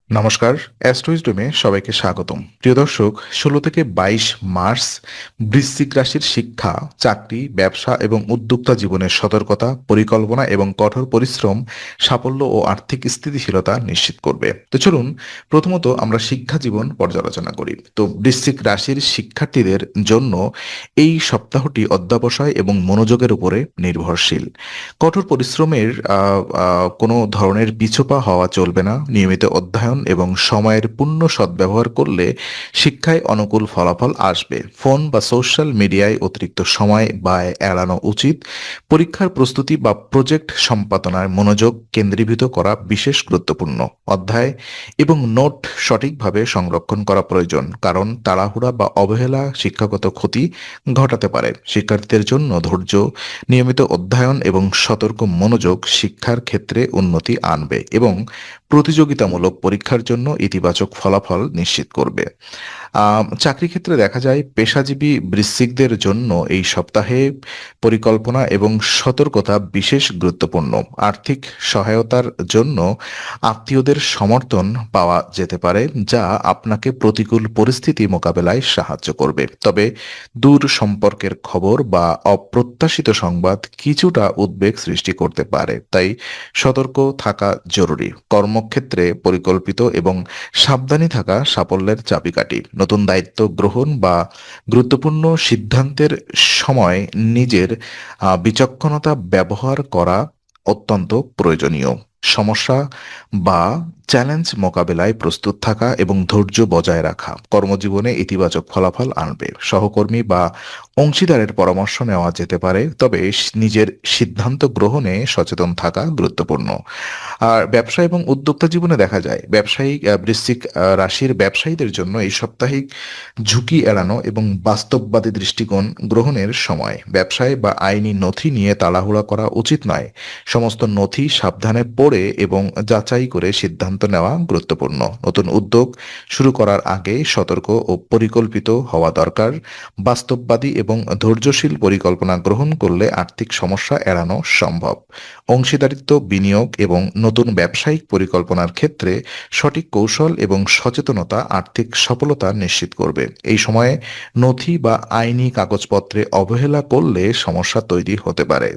নমস্কার, অ্যাস্ট্রোইজডমে সবাইকে স্বাগতম। প্রিয় দর্শক, ১৬ থেকে ২২ মার্চ বৃশ্চিক রাশির শিক্ষা, চাকরি, ব্যবসা এবং উদ্যোক্তা জীবনের সতর্কতা, পরিকল্পনা এবং কঠোর পরিশ্রম সাফল্য ও আর্থিক স্থিতিশীলতা নিশ্চিত করবে। তো চলুন প্রথমত আমরা শিক্ষা জীবন পর্যালোচনা করি। তো বৃশ্চিক রাশির শিক্ষার্থীদের জন্য এই সপ্তাহটি অধ্যবসায় এবং মনোযোগের উপরে নির্ভরশীল। কঠোর পরিশ্রমের কোনো ধরনের পিছুপা হওয়া চলবে না। নিয়মিত অধ্যয়ন এবং সময়ের পূর্ণ সদ্ব্যবহার করলে শিক্ষায় অনুকূল ফলাফল আসবে। ফোন বা সোশ্যাল মিডিয়ায় অতিরিক্ত সময় ব্যয় এড়ানো উচিত। পরীক্ষার প্রস্তুতি বা প্রজেক্ট সম্পাদনায় মনোযোগ কেন্দ্রীভূত করা বিশেষ গুরুত্বপূর্ণ। অধ্যায় এবং নোট সঠিকভাবে সংরক্ষণ করা প্রয়োজন, কারণ তাড়াহুড়া বা অবহেলা শিক্ষাগত ক্ষতি ঘটাতে পারে। শিক্ষার্থীদের জন্য ধৈর্য, নিয়মিত অধ্যয়ন এবং সতর্ক মনোযোগ শিক্ষার ক্ষেত্রে উন্নতি আনবে এবং প্রতিযোগিতামূলক পরীক্ষার জন্য ইতিবাচক ফলাফল নিশ্চিত করবে। চাকরি ক্ষেত্রে দেখা যায় পেশাজীবী বৃশ্চিকদের জন্য এই সপ্তাহে পরিকল্পনা এবং সতর্কতা বিশেষ গুরুত্বপূর্ণ। আর্থিক সহায়তার জন্য আত্মীয়দের সমর্থন পাওয়া যেতে পারে, যা আপনাকে প্রতিকূল পরিস্থিতি মোকাবেলায় সাহায্য করবে। তবে দূর সম্পর্কের খবর বা অপ্রত্যাশিত সংবাদ কিছুটা উদ্বেগ সৃষ্টি করতে পারে, তাই সতর্ক থাকা জরুরি। কর্মক্ষেত্রে পরিকল্পিত এবং সাবধানী থাকা সাফল্যের চাবিকাঠি। নতুন দায়িত্ব গ্রহণ বা গুরুত্বপূর্ণ সিদ্ধান্তের সময় নিজের বিচক্ষণতা ব্যবহার করা অত্যন্ত প্রয়োজনীয়। সমস্যা বা চ্যালেঞ্জ মোকাবেলায় প্রস্তুত থাকা এবং ধৈর্য বজায় রাখা কর্মজীবনে ইতিবাচক ফলাফল আনবে। সহকর্মী বা অংশীদারের পরামর্শ নেওয়া যেতে পারে, তবে নিজের সিদ্ধান্ত গ্রহণে সচেতন থাকা গুরুত্বপূর্ণ। আর ব্যবসা এবং উদ্যোক্তা জীবনে দেখা যায় ব্যবসায়িক বৃশ্চিক রাশির ব্যবসায়ীদের জন্য এই সাপ্তাহিক ঝুঁকি এড়ানো এবং বাস্তববাদী দৃষ্টিকোণ গ্রহণের সময়। ব্যবসায় বা আইনি নথি নিয়ে তাড়াহুড়া করা উচিত নয়। সমস্ত নথি সাবধানে পড়ে এবং যাচাই করে সিদ্ধান্ত নেওয়া গুরুত্বপূর্ণ। নতুন উদ্যোগ শুরু করার আগে সতর্ক ও পরিকল্পিত হওয়া দরকার। বাস্তববাদী এবং ধৈর্যশীল পরিকল্পনা গ্রহণ করলে আর্থিক সমস্যা এড়ানো সম্ভব। অংশীদারিত্ব, বিনিয়োগ এবং নতুন ব্যবসায়িক পরিকল্পনার ক্ষেত্রে সঠিক কৌশল এবং সচেতনতা আর্থিক সফলতা নিশ্চিত করবে। এই সময়ে নথি বা আইনি কাগজপত্রে অবহেলা করলে সমস্যা তৈরি হতে পারে।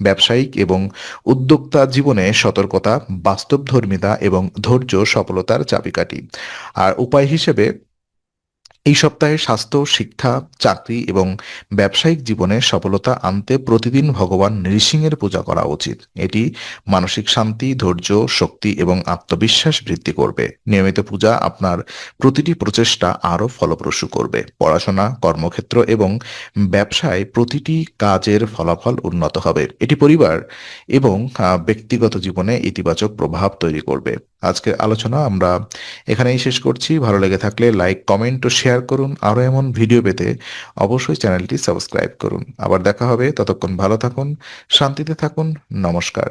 ব্যবসায়িক এবং উদ্যোক্তা জীবনে সতর্কতা, বাস্তবধর্মিতা এবং ধৈর্য সফলতার চাবিকাঠি। আর উপায় হিসেবে এই সপ্তাহে স্বাস্থ্য, শিক্ষা, চাকরি এবং ব্যবসায়িক জীবনে সফলতা আনতে প্রতিদিন ভগবান নৃসিংহের পূজা করা উচিত। এটি মানসিক শান্তি, ধৈর্য, শক্তি এবং আত্মবিশ্বাস বৃদ্ধি করবে। নিয়মিত পূজা আপনার প্রতিটি প্রচেষ্টা আরও ফলপ্রসূ করবে। পড়াশোনা, কর্মক্ষেত্র এবং ব্যবসায় প্রতিটি কাজের ফলাফল উন্নত হবে। এটি পরিবার এবং ব্যক্তিগত জীবনে ইতিবাচক প্রভাব তৈরি করবে। আজকের আলোচনা আমরা এখানেই শেষ করছি। ভালো লেগে থাকলে লাইক, কমেন্ট ও শেয়ার করুন। আরও এমন ভিডিও পেতে অবশ্যই চ্যানেলটি সাবস্ক্রাইব করুন। আবার দেখা হবে, ততক্ষণ ভালো থাকুন, শান্তিতে থাকুন। নমস্কার।